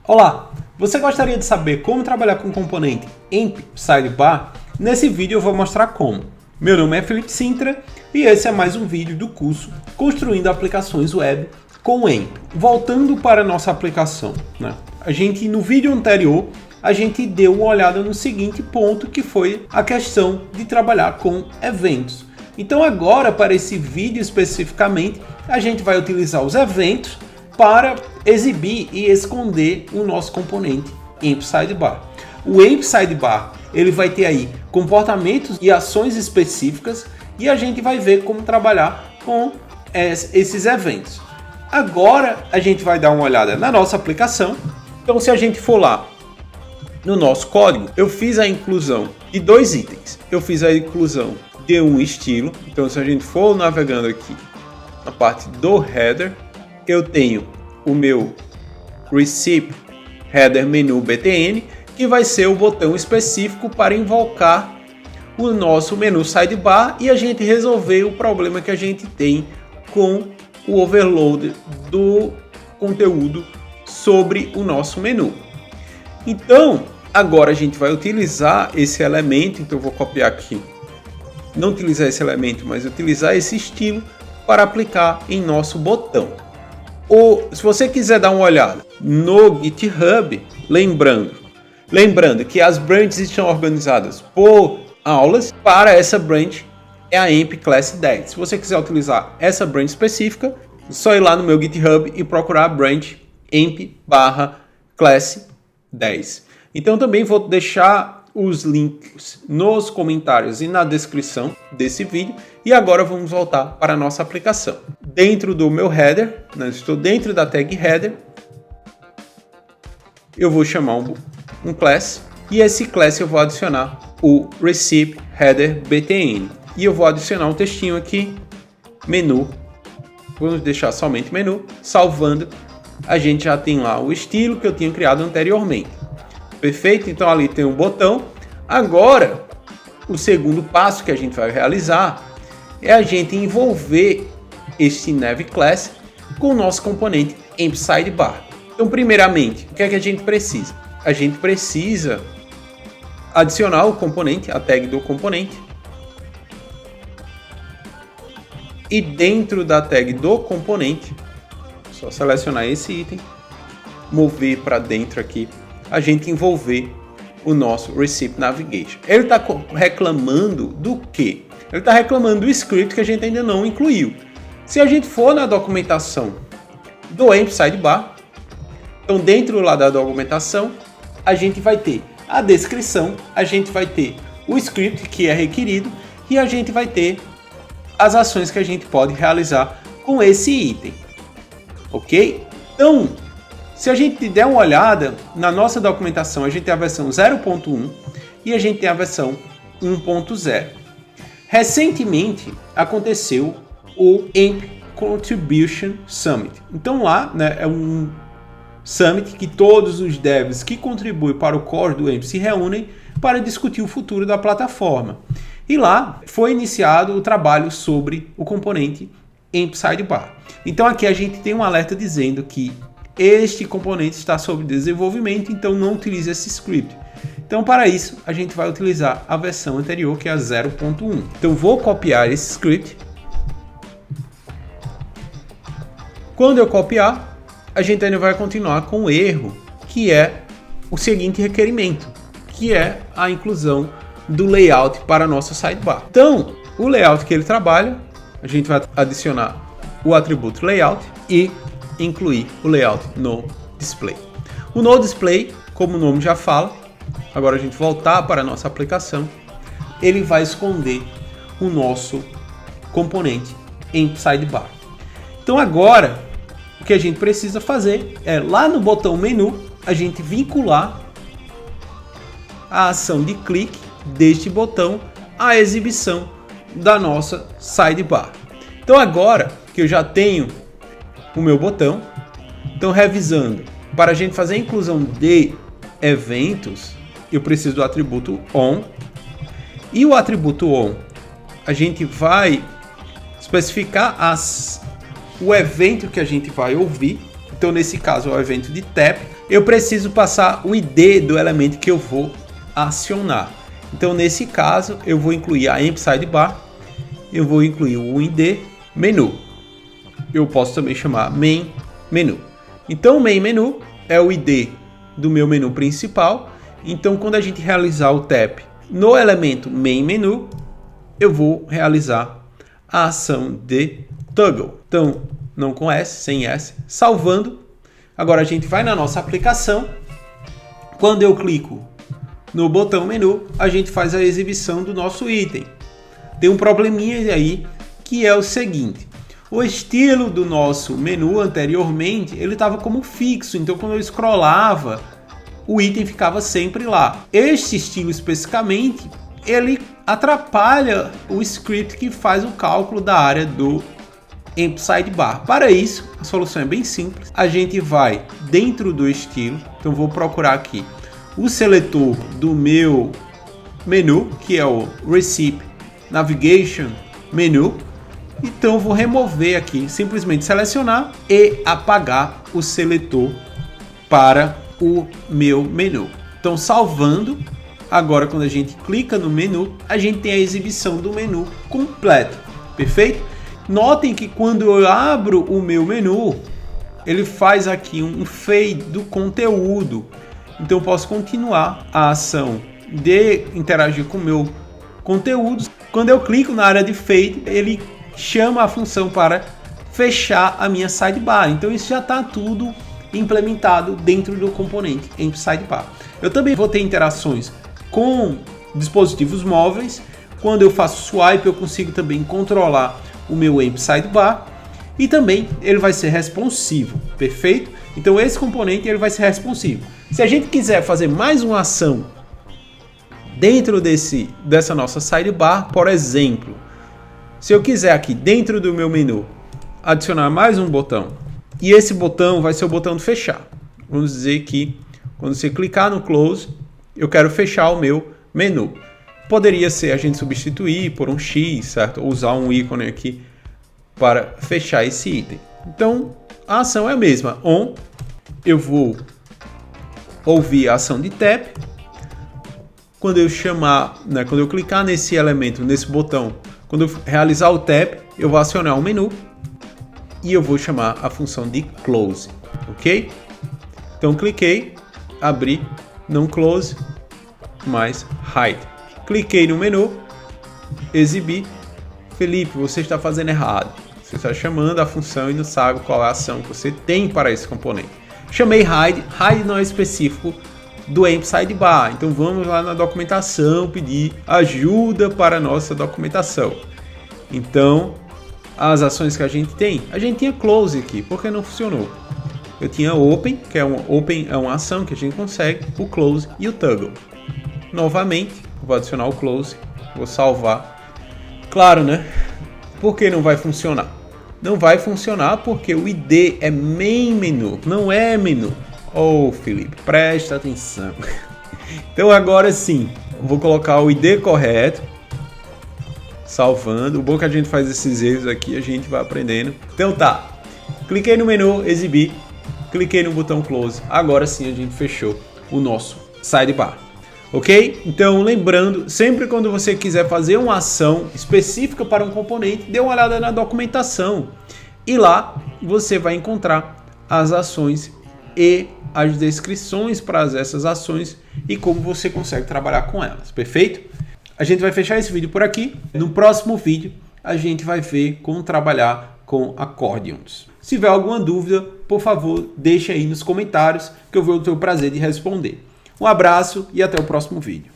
Olá, você gostaria de saber como trabalhar com o componente AMP Sidebar? Nesse vídeo eu vou mostrar como. Meu nome é Felipe Sintra e esse é mais um vídeo do curso Construindo Aplicações Web com AMP. Voltando para a nossa aplicação, no vídeo anterior a gente deu uma olhada no seguinte ponto, que foi a questão de trabalhar com eventos. Então agora, para esse vídeo especificamente, a gente vai utilizar os eventos para exibir e esconder o nosso componente AMP Sidebar. O AMP Sidebar ele vai ter aí comportamentos e ações específicas e a gente vai ver como trabalhar com esses eventos. Agora a gente vai dar uma olhada na nossa aplicação. Então, se a gente for lá no nosso código, eu fiz a inclusão de dois itens. Eu fiz a inclusão de um estilo. Então, se a gente for navegando aqui na parte do header, eu tenho o meu Receipt Header Menu BTN, que vai ser o botão específico para invocar o nosso menu sidebar e a gente resolver o problema que a gente tem com o overload do conteúdo sobre o nosso menu. Então, agora a gente vai utilizar esse elemento. Então eu vou copiar aqui, não utilizar esse elemento, mas utilizar esse estilo para aplicar em nosso botão. Ou se você quiser dar uma olhada no GitHub, lembrando que as branches estão organizadas por aulas. Para essa branch é a AMP Class 10. Se você quiser utilizar essa branch específica, é só ir lá no meu GitHub e procurar a branch AMP/Class 10. Então também vou deixar os links nos comentários e na descrição desse vídeo. E agora vamos voltar para a nossa aplicação. Dentro do meu header, estou dentro da tag header, eu vou chamar um class, e esse class eu vou adicionar o Receipt Header BTN. E eu vou adicionar um textinho aqui, menu, vamos deixar somente menu, salvando, a gente já tem lá o estilo que eu tinha criado anteriormente. Perfeito? Então ali tem um botão. Agora, o segundo passo que a gente vai realizar é a gente envolver este Nav Class com o nosso componente AMP Sidebar. Então, primeiramente, o que é que a gente precisa? A gente precisa adicionar o componente, a tag do componente. E dentro da tag do componente, só selecionar esse item, mover para dentro aqui, a gente envolver o nosso Receipt Navigation. Ele está reclamando do quê? Ele está reclamando do script que a gente ainda não incluiu. Se a gente for na documentação do AMP Sidebar, então dentro lá da documentação, a gente vai ter a descrição, a gente vai ter o script que é requerido e a gente vai ter as ações que a gente pode realizar com esse item. Ok? Então, se a gente der uma olhada na nossa documentação, a gente tem a versão 0.1 e a gente tem a versão 1.0. Recentemente aconteceu o AMP Contribution Summit. Então lá é um summit que todos os devs que contribuem para o core do AMP se reúnem para discutir o futuro da plataforma. E lá foi iniciado o trabalho sobre o componente AMP Sidebar. Então aqui a gente tem um alerta dizendo que este componente está sob desenvolvimento, então não utilize esse script. Então, para isso, a gente vai utilizar a versão anterior, que é a 0.1. Então, vou copiar esse script. Quando eu copiar, a gente ainda vai continuar com o erro, que é o seguinte requerimento, que é a inclusão do layout para a nossa sidebar. Então, o layout que ele trabalha, a gente vai adicionar o atributo layout e incluir o layout no display. O no display, como o nome já fala, agora a gente voltar para a nossa aplicação, ele vai esconder o nosso componente AMP Sidebar. Então agora, o que a gente precisa fazer é, lá no botão menu, a gente vincular a ação de clique deste botão à exibição da nossa sidebar. Então agora que eu já tenho o meu botão, então revisando, para a gente fazer a inclusão de eventos, eu preciso do atributo on, e o atributo on a gente vai especificar o evento que a gente vai ouvir. Então nesse caso é o evento de tap, eu preciso passar o ID do elemento que eu vou acionar. Então, nesse caso, eu vou incluir a Amp Sidebar, eu vou incluir o ID menu. Eu posso também chamar main menu. Então, o main menu é o ID do meu menu principal. Então, quando a gente realizar o tap no elemento main menu, eu vou realizar a ação de toggle. Então, não com S, sem S, salvando. Agora a gente vai na nossa aplicação. Quando eu clico no botão menu, a gente faz a exibição do nosso item. Tem um probleminha aí, que é o seguinte: o estilo do nosso menu anteriormente, ele estava como fixo, então quando eu scrollava, o item ficava sempre lá. Este estilo especificamente, ele atrapalha o script que faz o cálculo da área do Amp Sidebar. Para isso, a solução é bem simples. A gente vai dentro do estilo, então vou procurar aqui o seletor do meu menu, que é o Recipe Navigation Menu. Então vou remover aqui, simplesmente selecionar e apagar o seletor para o meu menu. Então, salvando, agora quando a gente clica no menu, a gente tem a exibição do menu completo, perfeito? Notem que quando eu abro o meu menu, ele faz aqui um fade do conteúdo. Então eu posso continuar a ação de interagir com o meu conteúdo. Quando eu clico na área de fade, ele chama a função para fechar a minha sidebar. Então isso já está tudo implementado dentro do componente Amp Sidebar. Eu também vou ter interações com dispositivos móveis. Quando eu faço swipe, eu consigo também controlar o meu Amp Sidebar, e também ele vai ser responsivo, perfeito? Então esse componente ele vai ser responsivo. Se a gente quiser fazer mais uma ação dentro dessa nossa sidebar, por exemplo, se eu quiser aqui dentro do meu menu adicionar mais um botão, e esse botão vai ser o botão de fechar. Vamos dizer que quando você clicar no close, eu quero fechar o meu menu. Poderia ser a gente substituir por um X, certo? Ou usar um ícone aqui para fechar esse item. Então, a ação é a mesma. On, eu vou ouvir a ação de tap. Quando eu chamar, quando eu clicar nesse elemento, nesse botão, quando eu realizar o tap, eu vou acionar o menu e eu vou chamar a função de close, ok? Então, cliquei, abri, não close, mas hide. Cliquei no menu, exibi. Felipe, você está fazendo errado. Você está chamando a função e não sabe qual é a ação que você tem para esse componente. Chamei hide. Hide não é específico do Amp Sidebar. Então vamos lá na documentação pedir ajuda para a nossa documentação. Então, as ações que a gente tinha close aqui, porque não funcionou. Eu tinha open, que é uma ação que a gente consegue, o close e o toggle. Novamente, vou adicionar o close, vou salvar. Claro, né? Por que não vai funcionar? Não vai funcionar porque o ID é main menu, não é menu. Oh, Felipe, presta atenção. Então agora sim, vou colocar o ID correto, salvando. O bom é que a gente faz esses erros aqui, a gente vai aprendendo. Então tá, cliquei no menu, exibi, cliquei no botão close. Agora sim a gente fechou o nosso sidebar. Ok? Então, lembrando, sempre quando você quiser fazer uma ação específica para um componente, dê uma olhada na documentação. E lá você vai encontrar as ações e as descrições para essas ações e como você consegue trabalhar com elas. Perfeito? A gente vai fechar esse vídeo por aqui. No próximo vídeo, a gente vai ver como trabalhar com accordions. Se tiver alguma dúvida, por favor, deixe aí nos comentários que eu vou ter o prazer de responder. Um abraço e até o próximo vídeo.